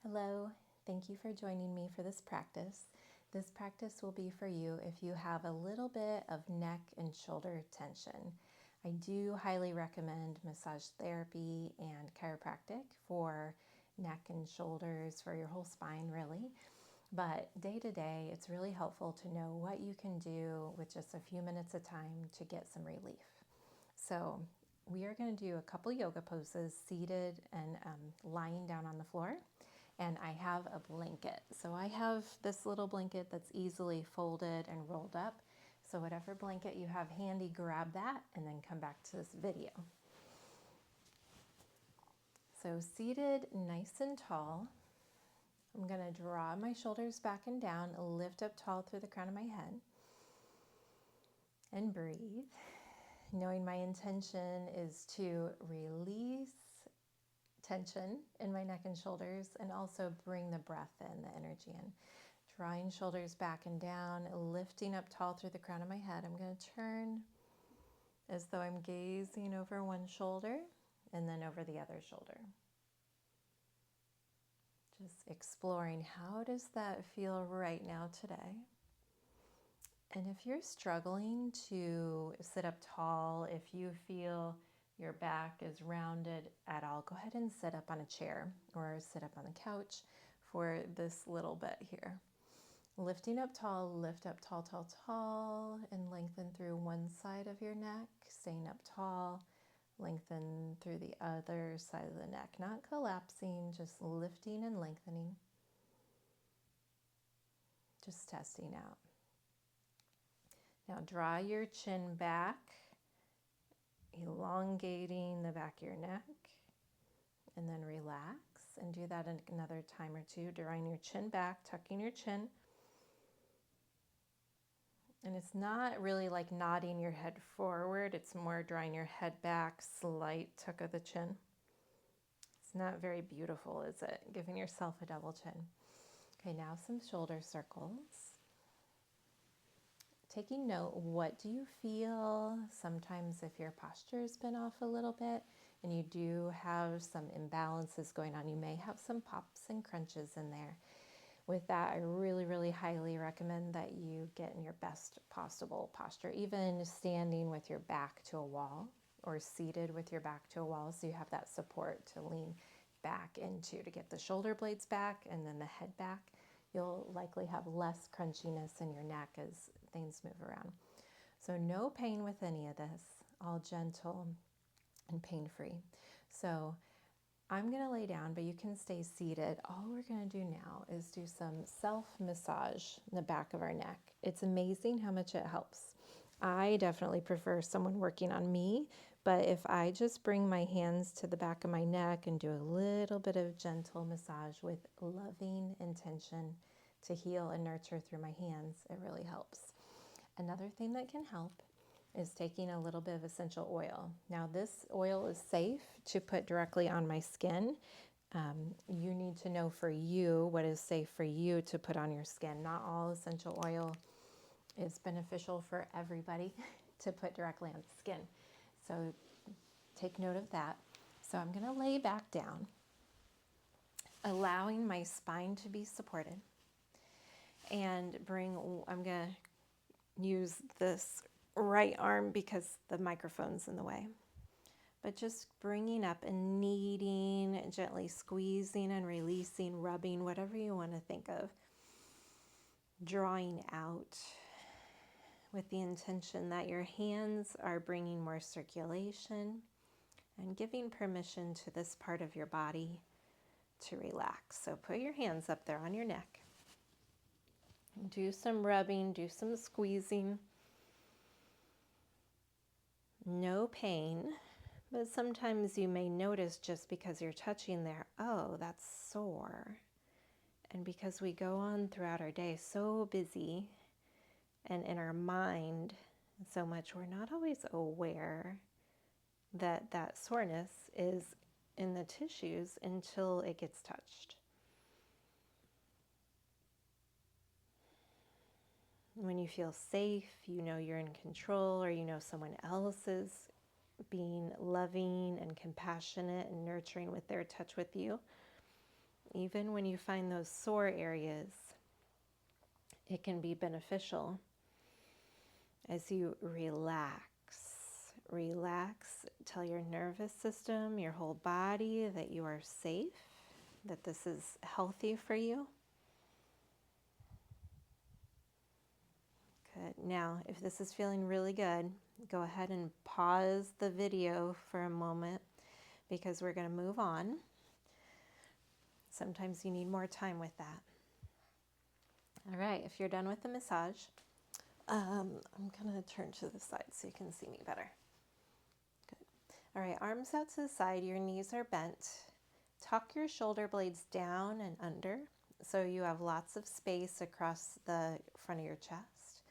Hello, thank you for joining me for this practice. This practice will be for you if you have a little bit of neck and shoulder tension. I do highly recommend massage therapy and chiropractic for neck and shoulders, for your whole spine really. But day to day, it's really helpful to know what you can do with just a few minutes of time to get some relief. So we are going to do a couple yoga poses seated and lying down on the floor. And I have a blanket. So I have this little blanket that's easily folded and rolled up. So whatever blanket you have handy, grab that and then come back to this video. So seated nice and tall, I'm going to draw my shoulders back and down, lift up tall through the crown of my head, and breathe. Knowing my intention is to release tension in my neck and shoulders and also bring the breath in, the energy in. Drawing shoulders back and down, lifting up tall through the crown of my head. I'm going to turn as though I'm gazing over one shoulder and then over the other shoulder. Just exploring, how does that feel right now today? And if you're struggling to sit up tall, if you feel your back is rounded at all, go ahead and sit up on a chair or sit up on the couch for this little bit here. Lifting up tall, lift up tall, tall, tall, and lengthen through one side of your neck. Staying up tall, lengthen through the other side of the neck. Not collapsing, just lifting and lengthening. Just testing out. Now draw your chin back, elongating the back of your neck, and then relax. And do that another time or two, drawing your chin back, tucking your chin. And it's not really like nodding your head forward, it's more drawing your head back, slight tuck of the chin. It's not very beautiful, is it? Giving yourself a double chin. Okay, now some shoulder circles. Taking note, what do you feel? Sometimes if your posture has been off a little bit and you do have some imbalances going on, you may have some pops and crunches in there. With that, I really, really highly recommend that you get in your best possible posture, even standing with your back to a wall or seated with your back to a wall, so you have that support to lean back into to get the shoulder blades back and then the head back. You'll likely have less crunchiness in your neck as things move around. So no pain with any of this, all gentle and pain-free. So I'm going to lay down, but you can stay seated. All we're going to do now is do some self-massage in the back of our neck. It's amazing how much it helps. I definitely prefer someone working on me, but if I just bring my hands to the back of my neck and do a little bit of gentle massage with loving intention to heal and nurture through my hands, it really helps. Another thing that can help is taking a little bit of essential oil. Now this oil is safe to put directly on my skin. You need to know for you what is safe for you to put on your skin. Not all essential oil is beneficial for everybody to put directly on the skin. So take note of that. So I'm gonna lay back down, allowing my spine to be supported, and I'm gonna use this right arm because the microphone's in the way. But just bringing up and kneading, gently squeezing and releasing, rubbing, whatever you want to think of. Drawing out with the intention that your hands are bringing more circulation and giving permission to this part of your body to relax. So put your hands up there on your neck. Do some rubbing, do some squeezing. No pain, but sometimes you may notice just because you're touching there, oh, that's sore. And because we go on throughout our day so busy and in our mind so much, we're not always aware that that soreness is in the tissues until it gets touched. When you feel safe, you know you're in control, or you know someone else is being loving and compassionate and nurturing with their touch with you, Even when you find those sore areas, it can be beneficial as you relax. Relax, tell your nervous system, your whole body that you are safe, that this is healthy for you. Good. Now, if this is feeling really good, go ahead and pause the video for a moment because we're going to move on. Sometimes you need more time with that. All right, if you're done with the massage, I'm going to turn to the side so you can see me better. Good. All right, arms out to the side, your knees are bent. Tuck your shoulder blades down and under so you have lots of space across the front of your chest.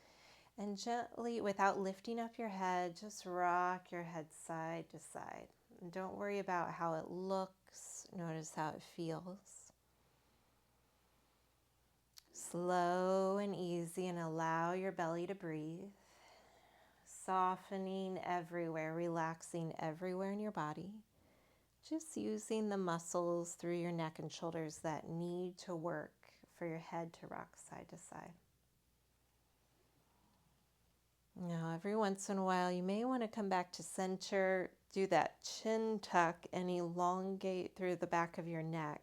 And gently, without lifting up your head, just rock your head side to side. And don't worry about how it looks, notice how it feels. Slow and easy, and allow your belly to breathe. Softening everywhere, relaxing everywhere in your body. Just using the muscles through your neck and shoulders that need to work for your head to rock side to side. Now, every once in a while, you may want to come back to center, do that chin tuck, and elongate through the back of your neck.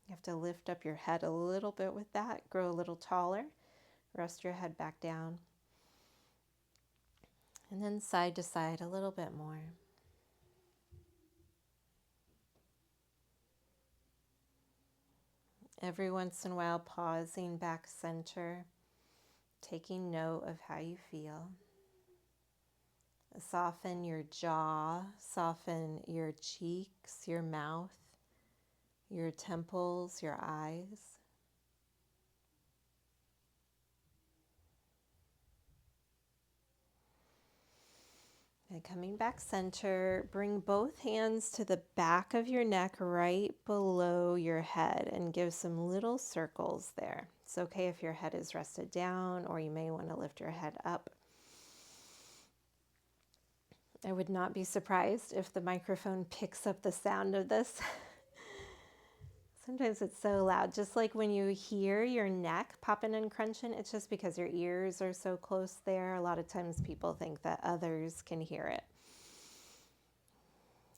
You have to lift up your head a little bit with that, grow a little taller, rest your head back down. And then side to side a little bit more. Every once in a while, pausing back center, taking note of how you feel. Soften your jaw, soften your cheeks, your mouth, your temples, your eyes. And coming back center, bring both hands to the back of your neck right below your head and give some little circles there. It's okay if your head is rested down, or you may want to lift your head up. I would not be surprised if the microphone picks up the sound of this. Sometimes it's so loud. Just like when you hear your neck popping and crunching, it's just because your ears are so close there. A lot of times people think that others can hear it.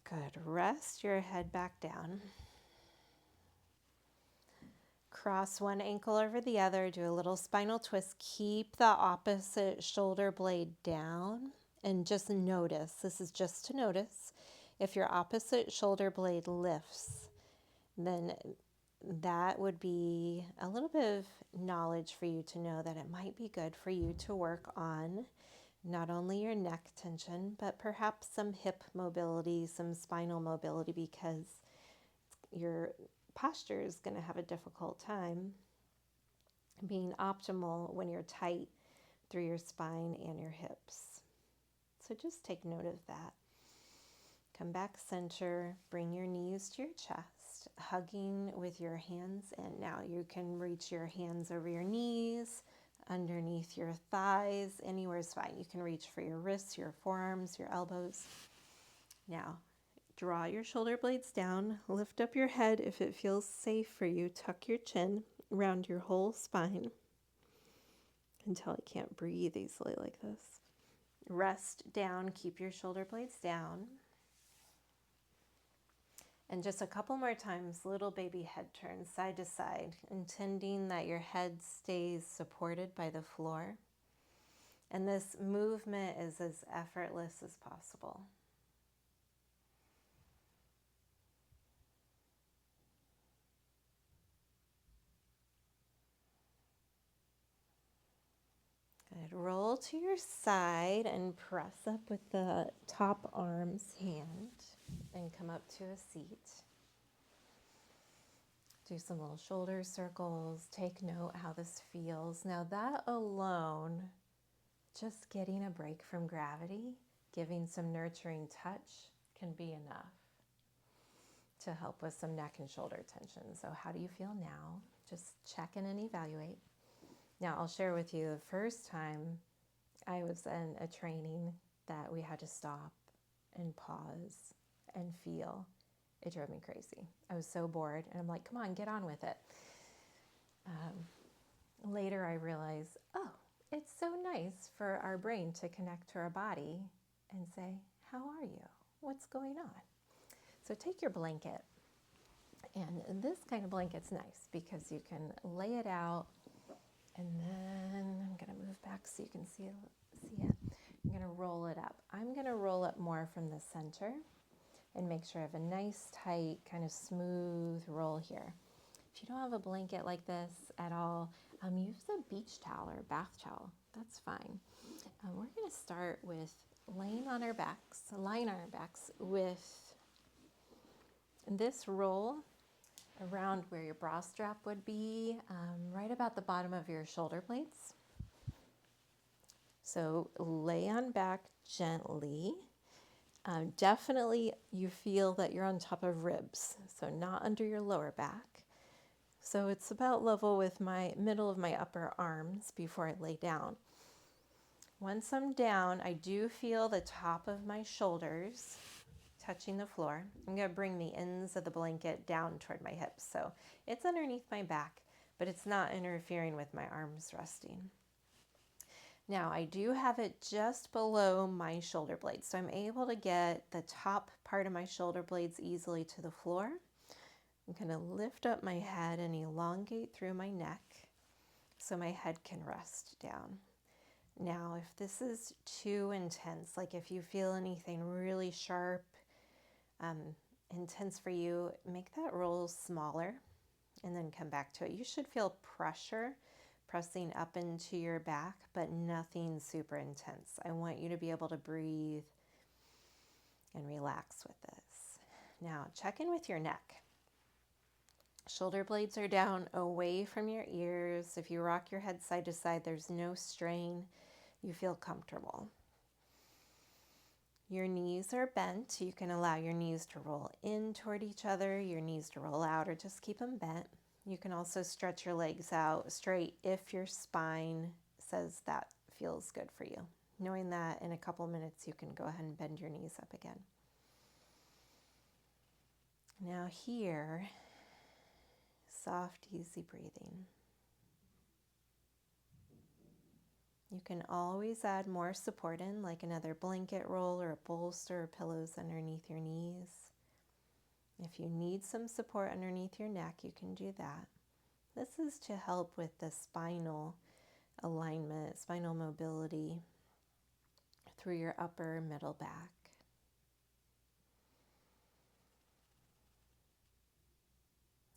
Good. Rest your head back down. Cross one ankle over the other. Do a little spinal twist. Keep the opposite shoulder blade down. And just notice, this is just to notice, if your opposite shoulder blade lifts, then that would be a little bit of knowledge for you to know that it might be good for you to work on not only your neck tension, but perhaps some hip mobility, some spinal mobility, because your posture is going to have a difficult time being optimal when you're tight through your spine and your hips. So just take note of that. Come back center, bring your knees to your chest, hugging with your hands in. Now you can reach your hands over your knees, underneath your thighs, anywhere is fine. You can reach for your wrists, your forearms, your elbows. Now, draw your shoulder blades down, lift up your head if it feels safe for you, tuck your chin around your whole spine until I can't breathe easily like this. Rest down, keep your shoulder blades down. And just a couple more times, little baby head turns side to side, intending that your head stays supported by the floor. And this movement is as effortless as possible. Good. Roll to your side and press up with the top arm's hand and come up to a seat. Do some little shoulder circles. Take note how this feels. Now that alone, just getting a break from gravity, giving some nurturing touch can be enough to help with some neck and shoulder tension. So how do you feel now? Just check in and evaluate. Now I'll share with you the first time I was in a training that we had to stop and pause and feel. It drove me crazy. I was so bored, and I'm like, come on, get on with it. Later, I realized, oh, it's so nice for our brain to connect to our body and say, how are you? What's going on? So take your blanket, and this kind of blanket's nice because you can lay it out, and then I'm going to move back so you can see it. I'm going to roll it up. I'm going to roll it more from the center and make sure I have a nice, tight, kind of smooth roll here. If you don't have a blanket like this at all, use a beach towel or bath towel. That's fine. We're going to start with laying on our backs, lying on our backs with this roll around where your bra strap would be, right about the bottom of your shoulder blades. So lay on back gently. Definitely you feel that you're on top of ribs, so not under your lower back. So it's about level with my middle of my upper arms before I lay down. Once I'm down, I do feel the top of my shoulders touching the floor. I'm going to bring the ends of the blanket down toward my hips. So it's underneath my back, but it's not interfering with my arms resting. Now I do have it just below my shoulder blades. So I'm able to get the top part of my shoulder blades easily to the floor. I'm going to lift up my head and elongate through my neck so my head can rest down. Now, if this is too intense, like if you feel anything really sharp, intense for you, make that roll smaller and then come back to it. You should feel pressure pressing up into your back, but nothing super intense. I want you to be able to breathe and relax with this. Now, check in with your neck. Shoulder blades are down away from your ears. If you rock your head side to side, there's no strain. You feel comfortable. Your knees are bent. You can allow your knees to roll in toward each other, your knees to roll out, or just keep them bent. You can also stretch your legs out straight if your spine says that feels good for you. Knowing that in a couple minutes you can go ahead and bend your knees up again. Now here, soft, easy breathing. You can always add more support in, like another blanket roll or a bolster or pillows underneath your knees. If you need some support underneath your neck, you can do that. This is to help with the spinal alignment, spinal mobility through your upper middle back.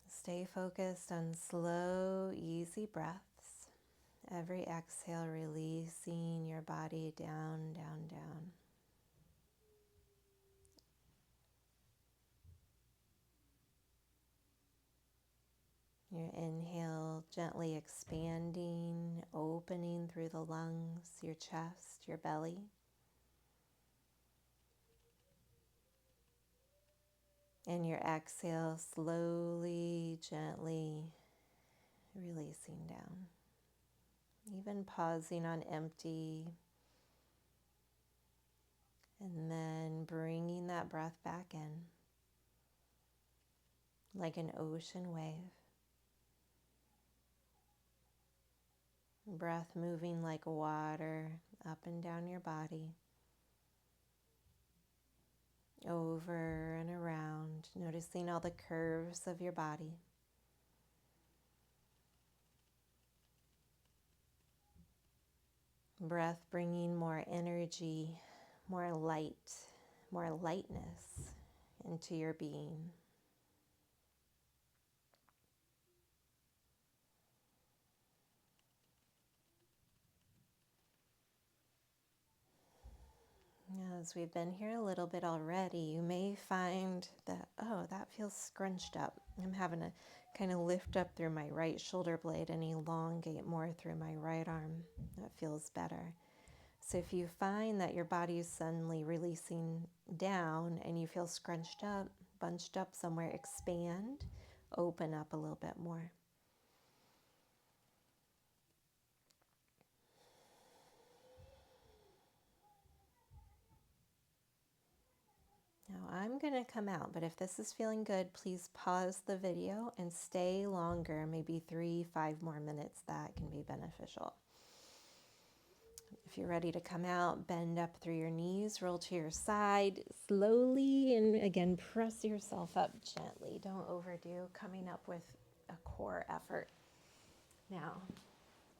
Stay focused on slow, easy breaths. Every exhale, releasing your body down, down, down. Your inhale, gently expanding, opening through the lungs, your chest, your belly. And your exhale, slowly, gently releasing down. Even pausing on empty. And then bringing that breath back in like an ocean wave. Breath moving like water up and down your body, over and around, noticing all the curves of your body. Breath bringing more energy, more light, more lightness into your being. As we've been here a little bit already, you may find that, oh, that feels scrunched up. I'm having to kind of lift up through my right shoulder blade and elongate more through my right arm. That feels better. So if you find that your body is suddenly releasing down and you feel scrunched up, bunched up somewhere, expand, open up a little bit more. Now I'm going to come out, but if this is feeling good, please pause the video and stay longer, maybe 3-5 more minutes. That can be beneficial. If you're ready to come out, bend up through your knees, roll to your side slowly, and again, press yourself up gently. Don't overdo coming up with a core effort. Now,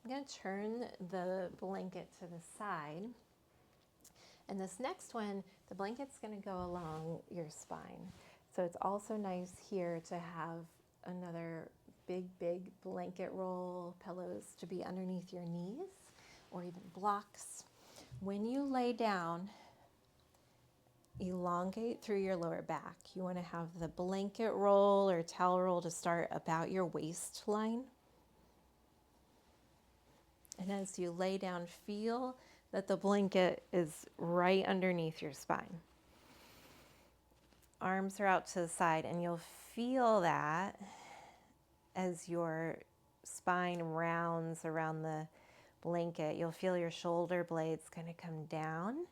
I'm going to turn the blanket to the side. And this next one, the blanket's going to go along your spine. So it's also nice here to have another big blanket roll, pillows to be underneath your knees, or even blocks. When you lay down, elongate through your lower back. You want to have the blanket roll or towel roll to start about your waistline. And as you lay down, feel that the blanket is right underneath your spine. Arms are out to the side, and you'll feel that as your spine rounds around the blanket. You'll feel your shoulder blades kind of come down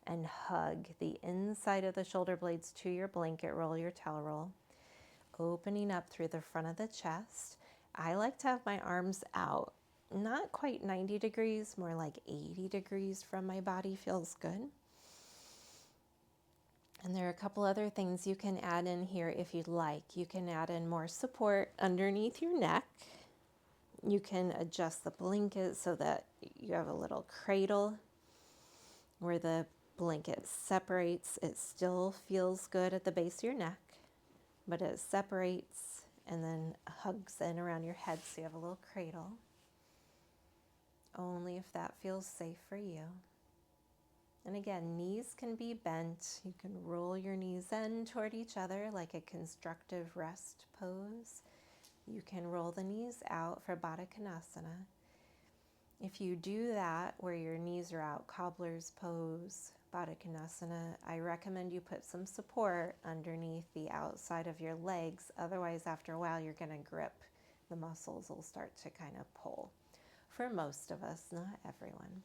and hug the inside of the shoulder blades to your blanket roll, your towel roll, opening up through the front of the chest. I like to have my arms out, not quite 90 degrees, more like 80 degrees from my body feels good. And there are a couple other things you can add in here if you'd like. You can add in more support underneath your neck. You can adjust the blanket so that you have a little cradle where the blanket separates. It still feels good at the base of your neck, but it separates and then hugs in around your head, so you have a little cradle. Only if that feels safe for you. And again, knees can be bent. You can roll your knees in toward each other like a constructive rest pose. You can roll the knees out for Baddha Konasana. If you do that where your knees are out, cobbler's pose, Baddha Konasana, I recommend you put some support underneath the outside of your legs. Otherwise, after a while, you're going to grip. The muscles will start to kind of pull. For most of us, not everyone.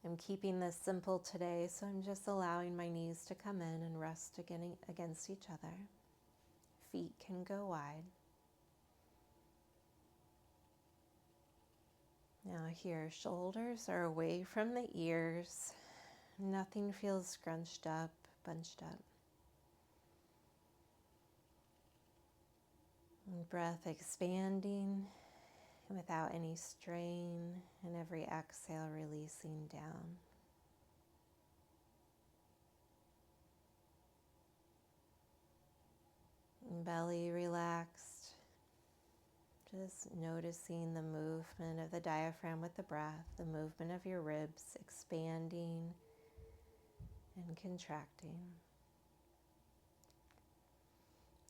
I'm keeping this simple today, so I'm just allowing my knees to come in and rest against each other. Feet can go wide. Now here, shoulders are away from the ears. Nothing feels scrunched up, bunched up. And breath expanding without any strain, and every exhale releasing down. And belly relaxed. Just noticing the movement of the diaphragm with the breath, the movement of your ribs expanding and contracting.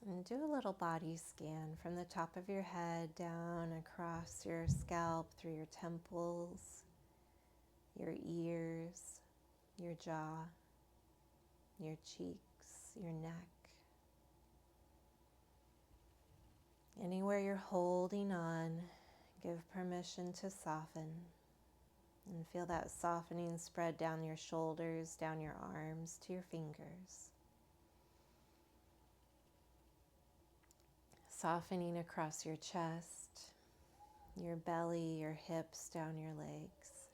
And do a little body scan from the top of your head down across your scalp, through your temples, your ears, your jaw, your cheeks, your neck. Anywhere you're holding on, give permission to soften. And feel that softening spread down your shoulders, down your arms, to your fingers. Softening across your chest, your belly, your hips, down your legs.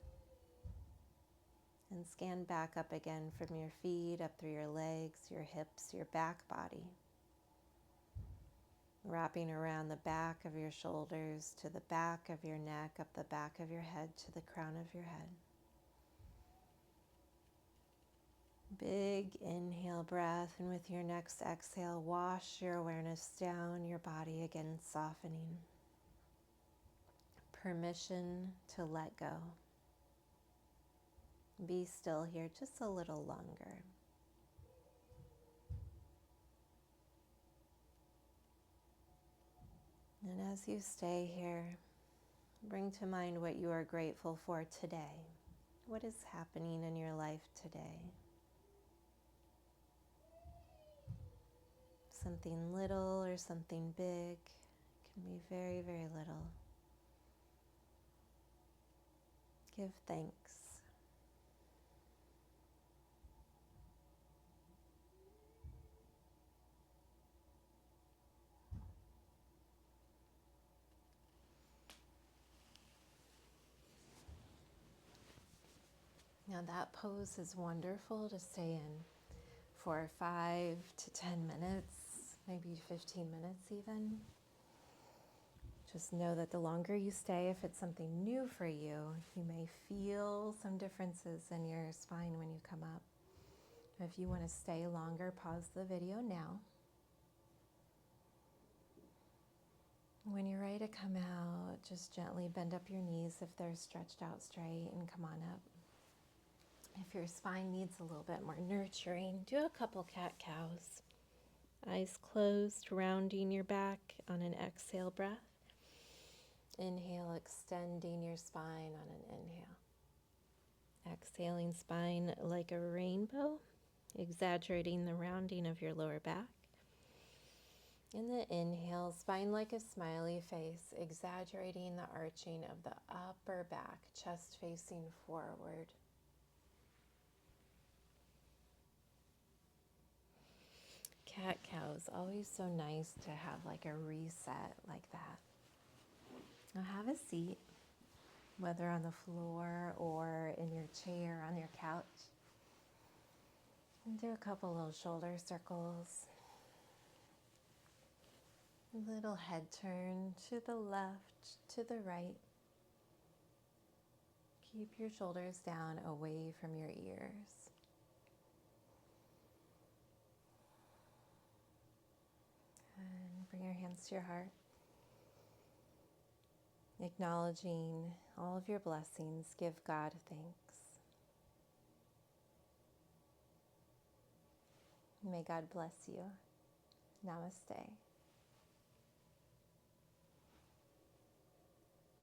And scan back up again from your feet, up through your legs, your hips, your back body. Wrapping around the back of your shoulders, to the back of your neck, up the back of your head, to the crown of your head. Big inhale breath, and with your next exhale, wash your awareness down your body, again softening. Permission to let go. Be still here just a little longer. And as you stay here, bring to mind what you are grateful for today. What is happening in your life today? Something little or something big. It can be very, very little. Give thanks. Now that pose is wonderful to stay in for 5 to 10 minutes, maybe 15 minutes even. Just know that the longer you stay, if it's something new for you, you may feel some differences in your spine when you come up. If you want to stay longer, pause the video now. When you're ready to come out, just gently bend up your knees if they're stretched out straight and come on up. If your spine needs a little bit more nurturing, do a couple cat-cows. Eyes closed, rounding your back on an exhale breath. Inhale, extending your spine on an inhale. Exhaling, spine like a rainbow, exaggerating the rounding of your lower back. In the inhale, spine like a smiley face, exaggerating the arching of the upper back, chest facing forward. Cat-cows, always so nice to have like a reset like that. Now have a seat, whether on the floor or in your chair, on your couch. And do a couple little shoulder circles. A little head turn to the left, to the right. Keep your shoulders down away from your ears. And bring your hands to your heart. Acknowledging all of your blessings, give God thanks. May God bless you. Namaste.